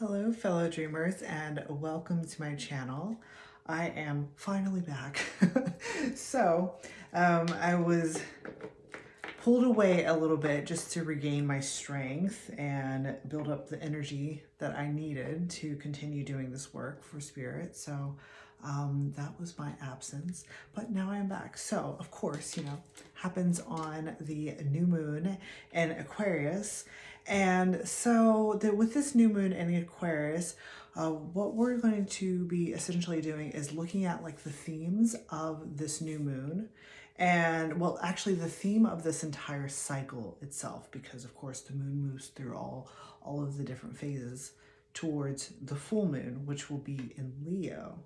Hello, fellow dreamers, and welcome to my channel. I am finally back. I was pulled away a little bit just to regain my strength and build up the energy that I needed to continue doing this work for Spirit. That was my absence, but now I'm back. So, of course, happens on the new moon in Aquarius. And so with this new moon in Aquarius, what we're going to be essentially doing is looking at like the themes of this new moon. And well, actually the theme of this entire cycle itself, because of course the moon moves through all of the different phases towards the full moon, which will be in Leo.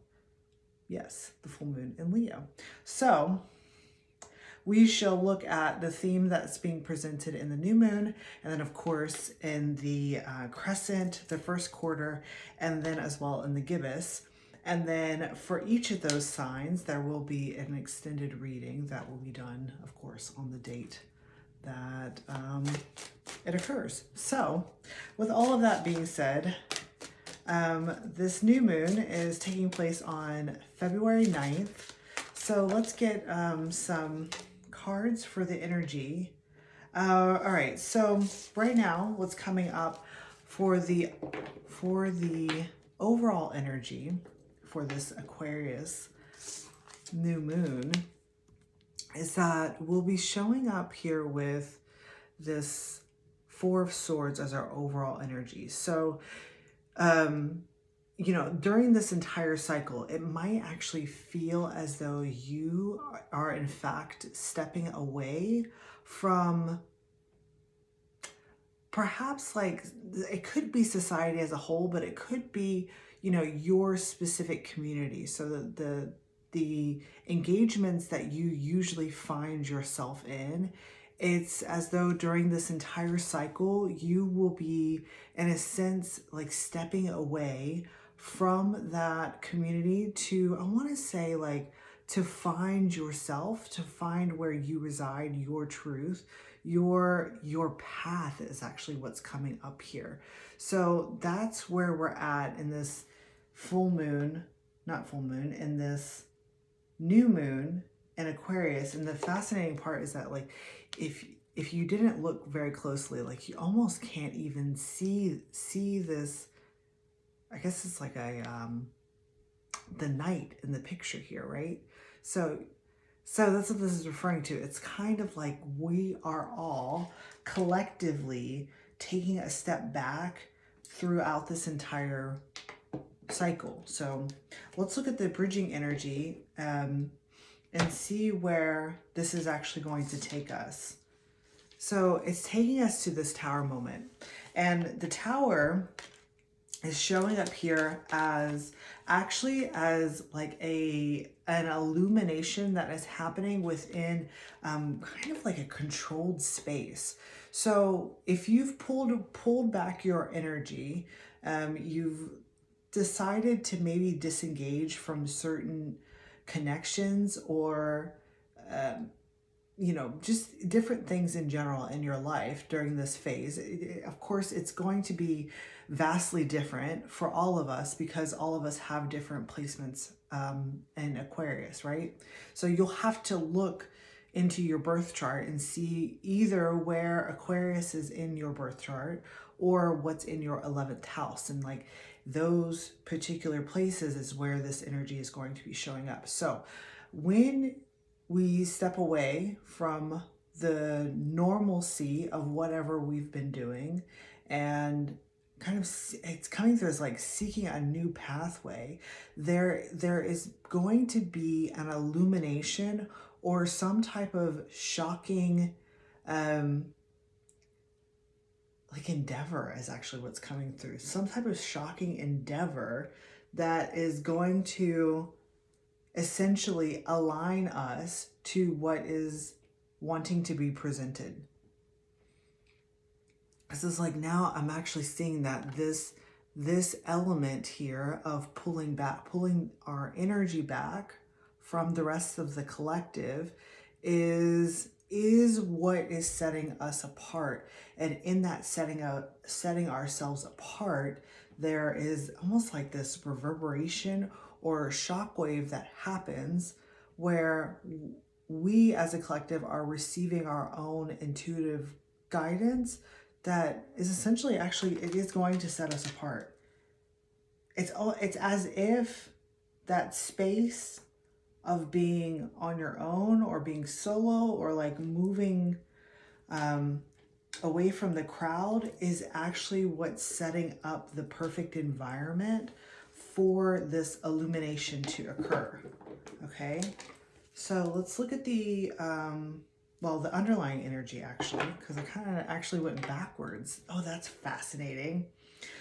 Yes, the full moon in Leo. So we shall look at the theme that's being presented in the new moon, and then of course in the crescent, the first quarter, and then as well in the gibbous. And then for each of those signs, there will be an extended reading that will be done, of course, on the date that it occurs. So with all of that being said, this new moon is taking place on February 9th. So let's get some cards for the energy. All right, so right now what's coming up for the overall energy for this Aquarius new moon is that we'll be showing up here with this Four of Swords as our overall energy. So during this entire cycle, it might actually feel as though you are in fact stepping away from perhaps, like, it could be society as a whole, but it could be, your specific community. So the engagements that you usually find yourself in, it's as though during this entire cycle, you will be, in a sense, like stepping away from that community to, I want to say, like, to find yourself, to find where you reside, your truth, your path is actually what's coming up here. So that's where we're at in this in this new moon in Aquarius. And the fascinating part is that, like, if you didn't look very closely, like, you almost can't even see this. I guess it's like the night in the picture here, right? So that's what this is referring to. It's kind of like we are all collectively taking a step back throughout this entire cycle. So let's look at the bridging energy and see where this is actually going to take us. So it's taking us to this tower moment. And the tower is showing up here as like an illumination that is happening within kind of like a controlled space. So if you've pulled back your energy, you've decided to maybe disengage from certain connections or just different things in general in your life during this phase. Of course, it's going to be vastly different for all of us because all of us have different placements in Aquarius, right? So you'll have to look into your birth chart and see either where Aquarius is in your birth chart or what's in your 11th house. And like those particular places is where this energy is going to be showing up. So when we step away from the normalcy of whatever we've been doing and kind of it's coming through as like seeking a new pathway, there is going to be an illumination or some type of shocking like endeavor is actually what's coming through. Some type of shocking endeavor that is going to essentially align us to what is wanting to be presented. This is like, now I'm actually seeing that this element here of pulling our energy back from the rest of the collective is is what is setting us apart. And in that setting ourselves apart, there is almost like this reverberation or shockwave that happens where we as a collective are receiving our own intuitive guidance that is essentially actually, it is going to set us apart. It's as if that space of being on your own or being solo or like moving away from the crowd is actually what's setting up the perfect environment for this illumination to occur. Okay, so let's look at the well, the underlying energy actually, because I kind of actually went backwards. Oh, that's fascinating.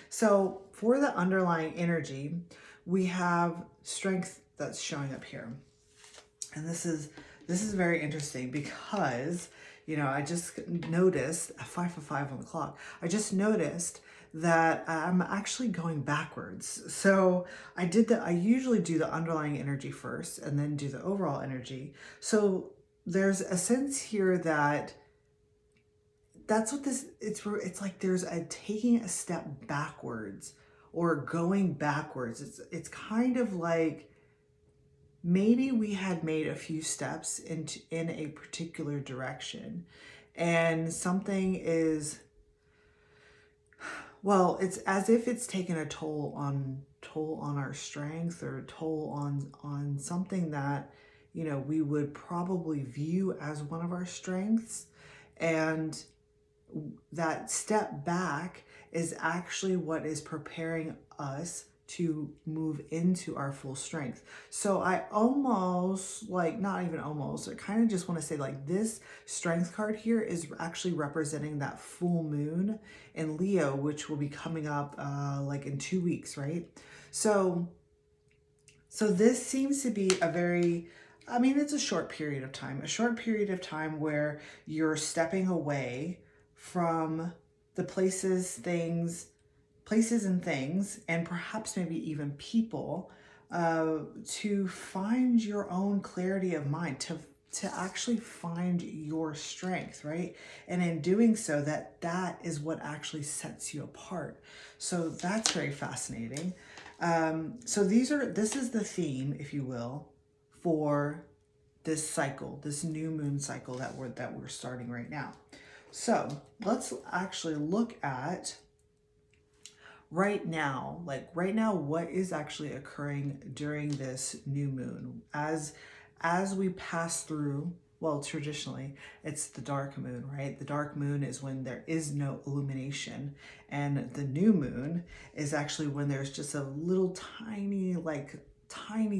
So for the underlying energy, we have strength that's showing up here. And this is very interesting because, you know, I just noticed 5 for 5 on the clock. I just noticed that I'm actually going backwards. So I usually do the underlying energy first and then do the overall energy. So there's a sense here that that's what this, it's like there's a taking a step backwards or going backwards. It's kind of like maybe we had made a few steps in a particular direction and something is, well, it's as if it's taken a toll on our strength or a toll on something that, you know, we would probably view as one of our strengths. And that step back is actually what is preparing us to move into our full strength. So I almost, like, not even almost, I kind of just want to say like this strength card here is actually representing that full moon in Leo, which will be coming up like in 2 weeks, right? So this seems to be a very, I mean, it's a short period of time where you're stepping away from the places and things, and perhaps maybe even people, to find your own clarity of mind, to actually find your strength, right? And in doing so, that is what actually sets you apart. So that's very fascinating. So this is the theme, if you will, for this cycle, this new moon cycle that we're starting right now. So let's actually look at right now, what is actually occurring during this new moon as we pass through. Well, traditionally it's the dark moon, right? The dark moon is when there is no illumination, and the new moon is actually when there's just a little tiny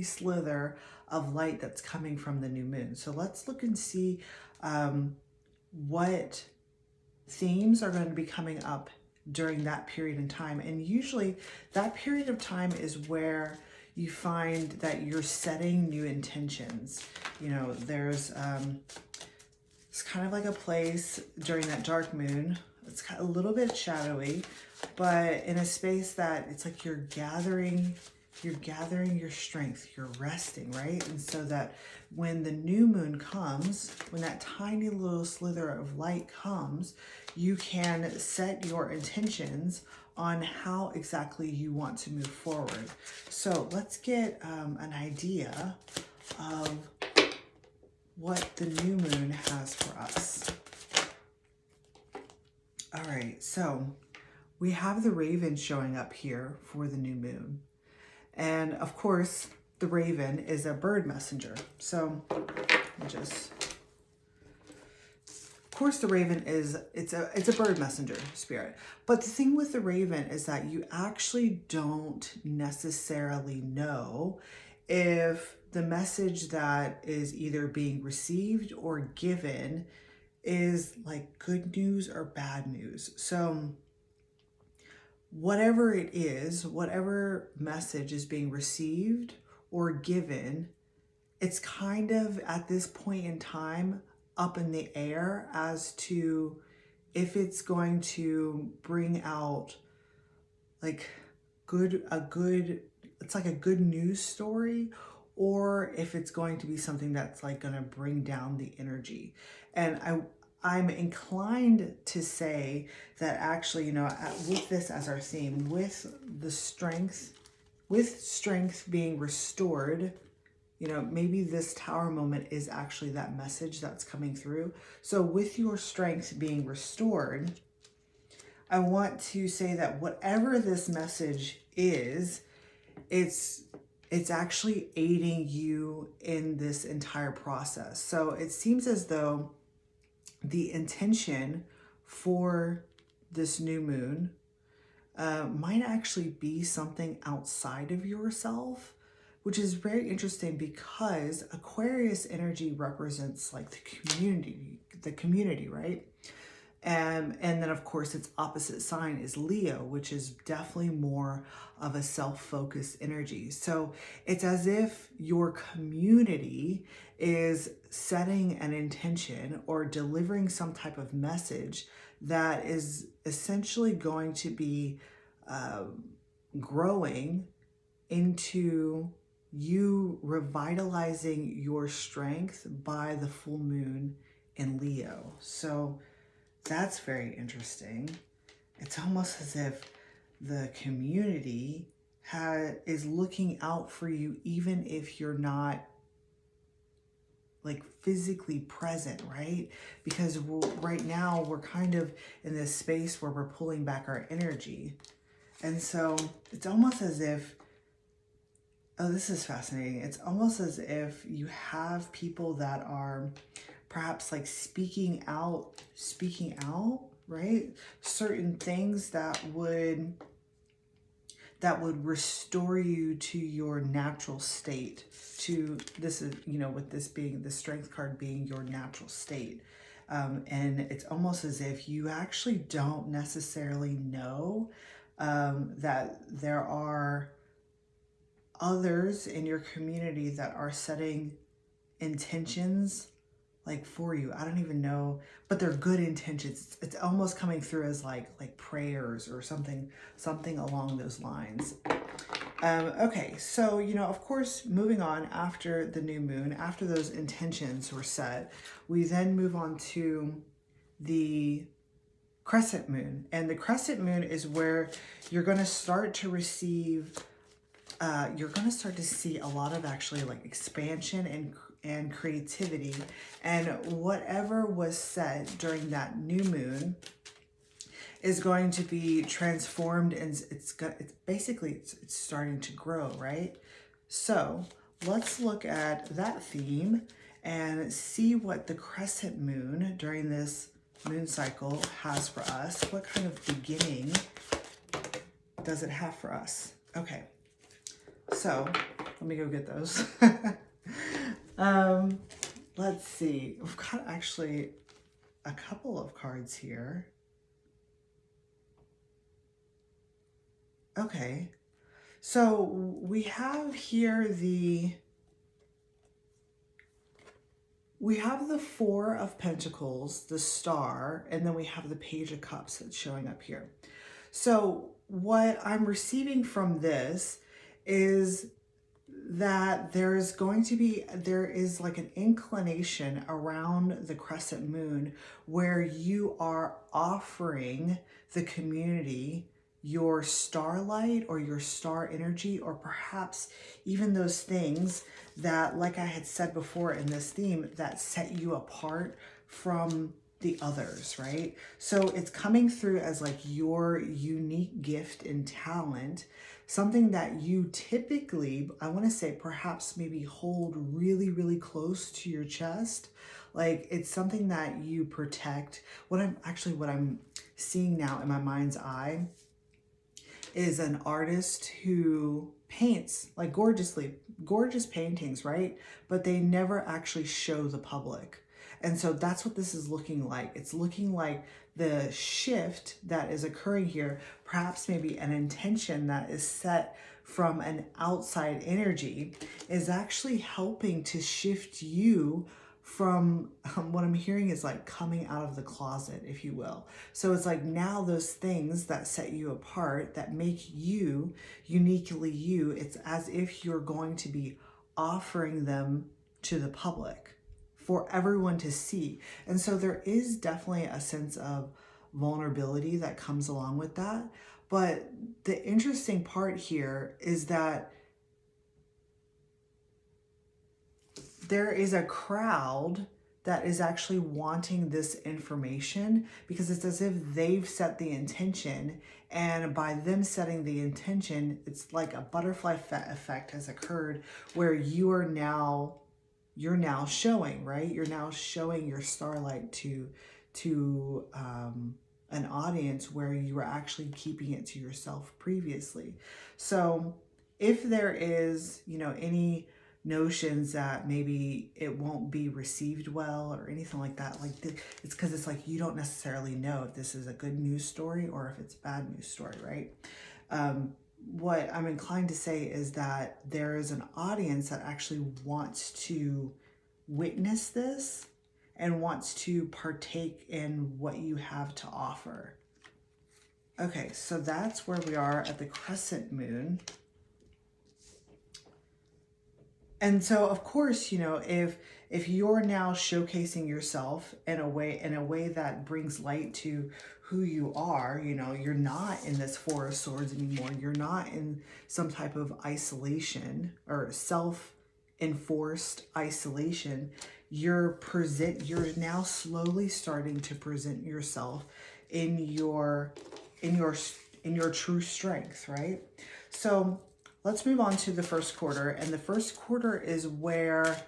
slither of light that's coming from the new moon. So let's look and see what themes are going to be coming up during that period in time. And usually that period of time is where you find that you're setting new intentions. You know, there's it's kind of like a place during that dark moon. It's a little bit shadowy, but in a space that it's like you're gathering your strength, you're resting, right? And so that when the new moon comes, when that tiny little slither of light comes, you can set your intentions on how exactly you want to move forward. So let's get an idea of what the new moon has for us. All right, so we have the raven showing up here for the new moon. And of course, the raven is a bird messenger. So of course the raven it's a bird messenger spirit. But the thing with the raven is that you actually don't necessarily know if the message that is either being received or given is like good news or bad news. So whatever it is, whatever message is being received or given, it's kind of at this point in time up in the air as to if it's going to bring out like it's like a good news story, or if it's going to be something that's like going to bring down the energy. And I'm inclined to say that actually, you know, with this as our theme, with strength being restored, you know, maybe this tower moment is actually that message that's coming through. So with your strength being restored, I want to say that whatever this message is, it's actually aiding you in this entire process. So it seems as though the intention for this new moon might actually be something outside of yourself, which is very interesting because Aquarius energy represents like the community, right? And then of course its opposite sign is Leo, which is definitely more of a self-focused energy. So it's as if your community is setting an intention or delivering some type of message that is essentially going to be growing into you revitalizing your strength by the full moon in Leo. So that's very interesting. It's almost as if the community is looking out for you, even if you're not like physically present, right? Because right now we're kind of in this space where we're pulling back our energy. And so it's almost as if, oh, this is fascinating. It's almost as if you have people that are perhaps like speaking out, right? Certain things that would restore you to your natural state. To this is, you know, with this being the strength card being your natural state. And it's almost as if you actually don't necessarily know that there are others in your community that are setting intentions like for you. I don't even know, but they're good intentions. It's almost coming through as like prayers or something along those lines. Okay, so, you know, of course, moving on after the new moon, after those intentions were set, we then move on to the crescent moon. And the crescent moon is where you're going to start to receive, you're going to start to see a lot of actually like expansion and creativity, and whatever was said during that new moon is going to be transformed, and it's basically starting to grow, right? So let's look at that theme and see what the crescent moon during this moon cycle has for us. What kind of beginning does it have for us? Okay, so let me go get those. Let's see. We've got actually a couple of cards here. Okay. So we have here the Four of Pentacles, the Star, and then we have the Page of Cups that's showing up here. So what I'm receiving from this is that there is like an inclination around the crescent moon where you are offering the community your starlight or your star energy, or perhaps even those things that, like I had said before in this theme, that set you apart from the others, right? So it's coming through as like your unique gift and talent, something that you typically, I want to say perhaps maybe hold really, really close to your chest. Like it's something that you protect. What I'm seeing now in my mind's eye is an artist who paints like gorgeous paintings, right? But they never actually show the public. And so that's what this is looking like. It's looking like the shift that is occurring here, perhaps maybe an intention that is set from an outside energy, is actually helping to shift you from what I'm hearing is like coming out of the closet, if you will. So it's like now those things that set you apart, that make you uniquely you, it's as if you're going to be offering them to the public for everyone to see. And so there is definitely a sense of vulnerability that comes along with that. But the interesting part here is that there is a crowd that is actually wanting this information, because it's as if they've set the intention, and by them setting the intention, it's like a butterfly effect has occurred where you're now showing, right? You're now showing your starlight to an audience where you were actually keeping it to yourself previously. So if there is, any notions that maybe it won't be received well or anything like that, it's because it's like you don't necessarily know if this is a good news story or if it's a bad news story, right? What I'm inclined to say is that there is an audience that actually wants to witness this and wants to partake in what you have to offer. Okay, so that's where we are at the crescent moon. And so, of course, if you're now showcasing yourself in a way that brings light to who you are, you're not in this Four of Swords anymore. You're not in some type of isolation or self-enforced isolation. You're now slowly starting to present yourself in your true strength, right? So let's move on to the first quarter. And the first quarter is where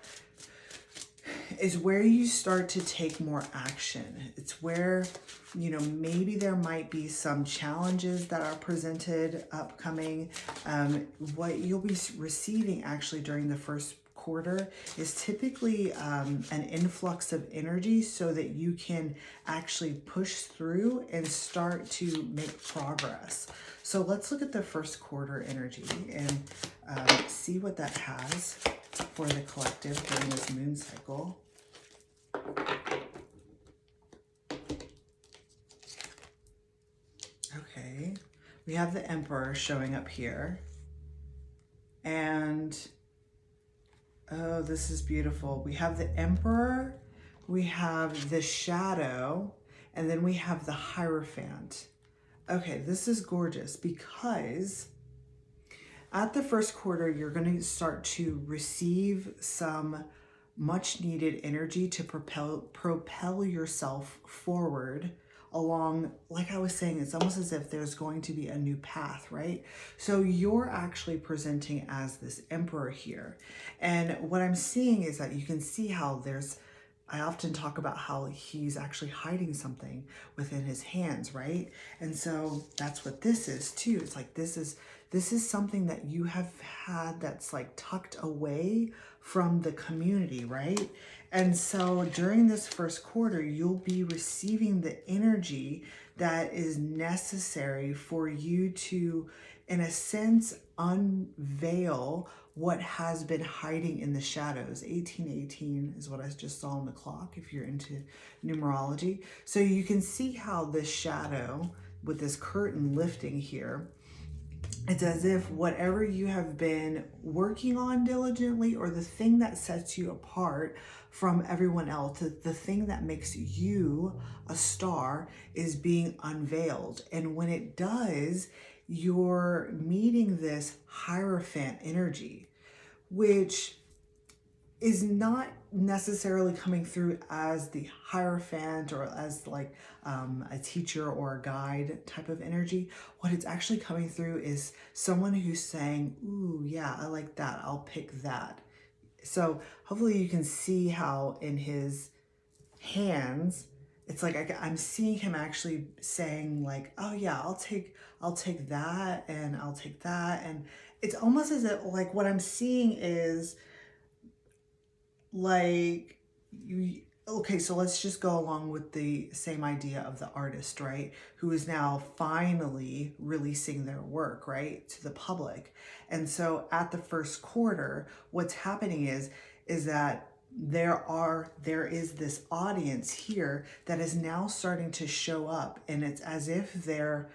you start to take more action. It's where, maybe there might be some challenges that are presented upcoming. What you'll be receiving actually during the first quarter is typically an influx of energy so that you can actually push through and start to make progress. So let's look at the first quarter energy and see what that has for the collective during this moon cycle. Okay, we have the Emperor showing up here. And oh, this is beautiful. We have the Emperor, we have the Shadow, and then we have the Hierophant. Okay, this is gorgeous because at the first quarter, you're going to start to receive some much needed energy to propel yourself forward along. Like I was saying, it's almost as if there's going to be a new path, right? So you're actually presenting as this Emperor here. And what I'm seeing is that you can see how I often talk about how he's actually hiding something within his hands, right? And so that's what this is too. It's like this is something that you have had that's like tucked away from the community, right? And so during this first quarter, you'll be receiving the energy that is necessary for you to, in a sense, unveil what has been hiding in the shadows. 1818 is what I just saw on the clock if you're into numerology. So you can see how this shadow with this curtain lifting here, it's as if whatever you have been working on diligently, or the thing that sets you apart from everyone else, the thing that makes you a star, is being unveiled. And when it does, you're meeting this Hierophant energy, which is not necessarily coming through as the Hierophant or as like a teacher or a guide type of energy. What it's actually coming through is someone who's saying, ooh, yeah, I like that, I'll pick that. So hopefully you can see how in his hands, it's like I'm seeing him actually saying like, oh yeah, I'll take that, and I'll take that. And it's almost as if like what I'm seeing is like okay, so let's just go along with the same idea of the artist, right? Who is now finally releasing their work, right, to the public. And so at the first quarter, what's happening is that there is this audience here that is now starting to show up, and it's as if they're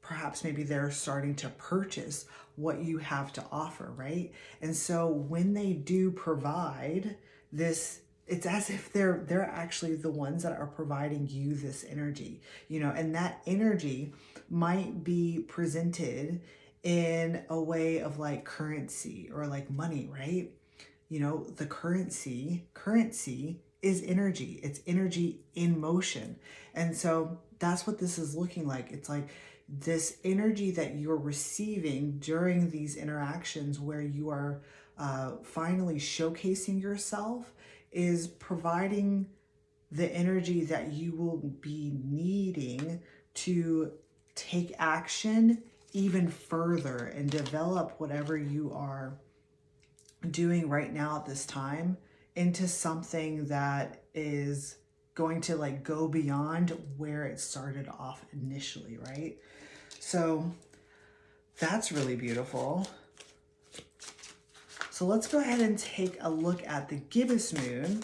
perhaps maybe they're starting to purchase what you have to offer, right? And so when they do provide this, it's as if they're actually the ones that are providing you this energy, and that energy might be presented in a way of like currency or like money, right? The currency is energy. It's energy in motion. And so that's what this is looking like. It's like this energy that you're receiving during these interactions where you are finally showcasing yourself is providing the energy that you will be needing to take action even further and develop whatever you are doing right now at this time into something that is going to like go beyond where it started off initially, right? So that's really beautiful. So let's go ahead and take a look at the gibbous moon,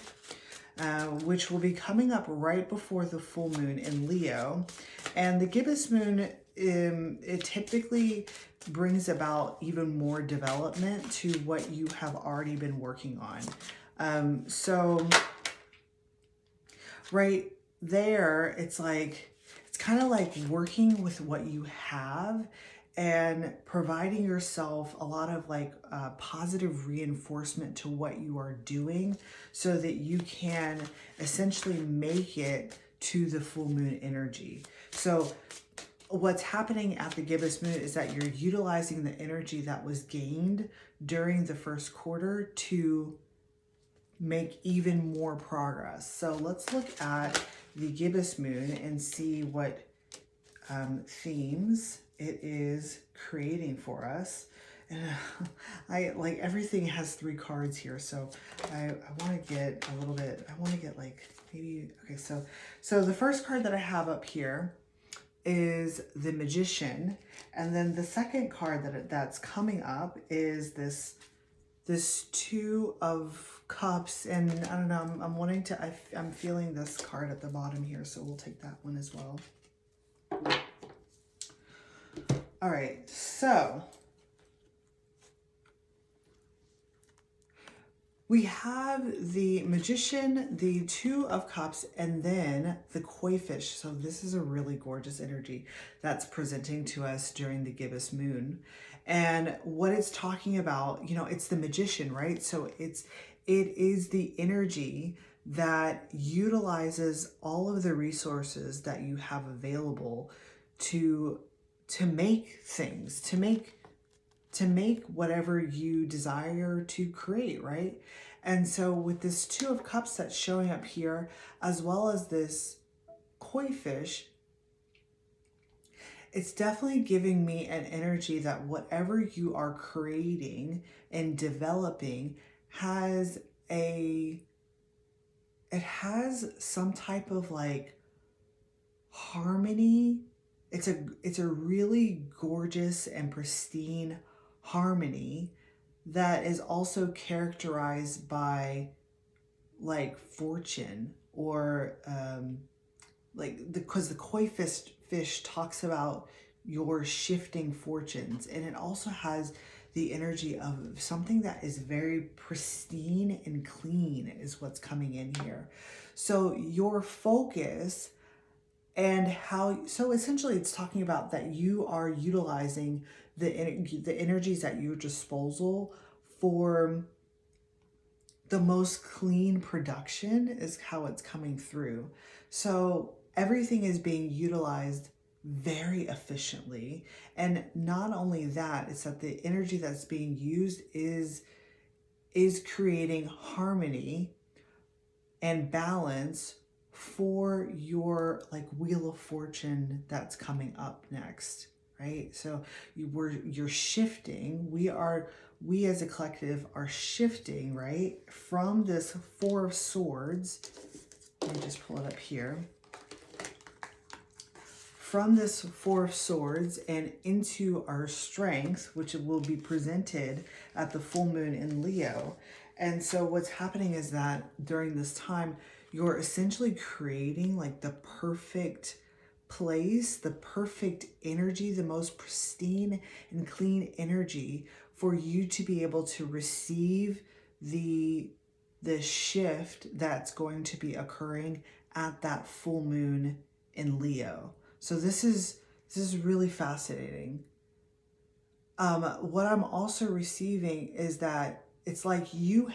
which will be coming up right before the full moon in Leo. And the gibbous moon, it typically brings about even more development to what you have already been working on. So right there, it's kind of like working with what you have and providing yourself a lot of like positive reinforcement to what you are doing so that you can essentially make it to the full moon energy. So what's happening at the gibbous moon is that you're utilizing the energy that was gained during the first quarter to make even more progress. So let's look at the gibbous moon and see what themes it is creating for us. And I like everything has 3 cards here, so I want to get a little bit, I want to get like maybe, okay, so the first card that I have up here is the Magician, and then the second card that's coming up is this 2 of Cups, and I don't know, I'm wanting to, I'm feeling this card at the bottom here, so we'll take that one as well. All right, so we have the Magician, the 2 of Cups, and then the Koi fish. So this is a really gorgeous energy that's presenting to us during the gibbous moon. And what it's talking about, it's the Magician, right? So it is the energy that utilizes all of the resources that you have available to make things, to make whatever you desire to create, right? And so with this 2 of Cups that's showing up here, as well as this Koi fish, it's definitely giving me an energy that whatever you are creating and developing has some type of like harmony. It's a really gorgeous and pristine harmony that is also characterized by like fortune or because the Koi fish talks about your shifting fortunes, and it also has the energy of something that is very pristine and clean is what's coming in here. So your focus and so essentially it's talking about that you are utilizing the energies at your disposal for the most clean production is how it's coming through. So everything is being utilized very efficiently. And not only that, it's that the energy that's being used is creating harmony and balance for your like Wheel of Fortune that's coming up next, right? So you're shifting. We as a collective are shifting, right? From this 4 of Swords, let me just pull it up here. From this 4 of Swords and into our strength, which will be presented at the full moon in Leo. And so what's happening is that during this time, you're essentially creating like the perfect place, the perfect energy, the most pristine and clean energy for you to be able to receive the shift that's going to be occurring at that full moon in Leo. So this is really fascinating. What I'm also receiving is that it's like you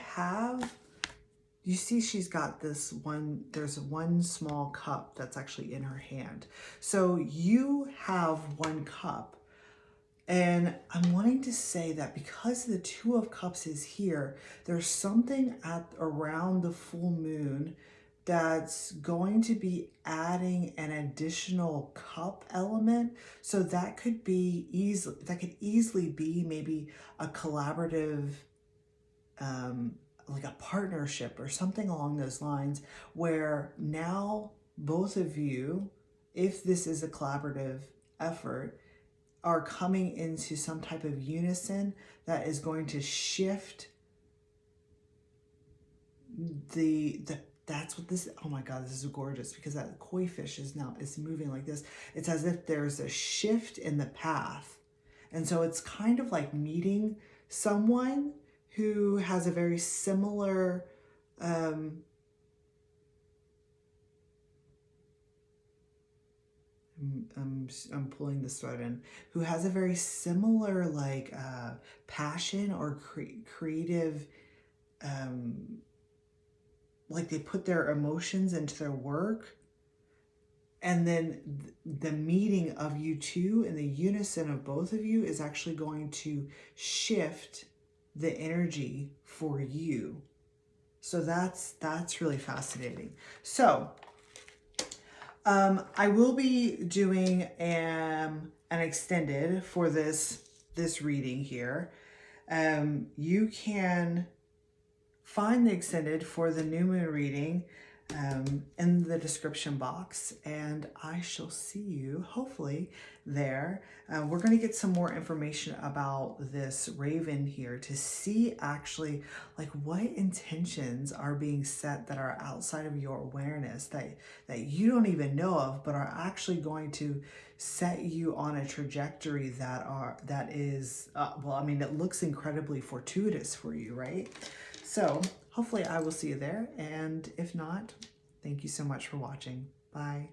see she's got this one, there's one small cup that's actually in her hand. So you have one cup. And I'm wanting to say that because the Two of Cups is here, there's something around the full moon that's going to be adding an additional cup element. So that could easily be maybe a collaborative, like a partnership or something along those lines, where now both of you, if this is a collaborative effort, are coming into some type of unison that is going to shift that's what this, oh my God, this is gorgeous, because that koi fish is moving like this. It's as if there's a shift in the path. And so it's kind of like meeting someone who has a very similar, I'm pulling this thread in, who has a very similar like passion or creative, like they put their emotions into their work, and then the meeting of you two and the unison of both of you is actually going to shift the energy for you. So that's really fascinating. So I will be doing an extended for this reading here. You can find the extended for the new moon reading in the description box, and I shall see you hopefully there. We're going to get some more information about this raven here to see actually like what intentions are being set that are outside of your awareness, that you don't even know of, but are actually going to set you on a trajectory that is well, I mean, it looks incredibly fortuitous for you, right? So hopefully I will see you there, and if not, thank you so much for watching. Bye.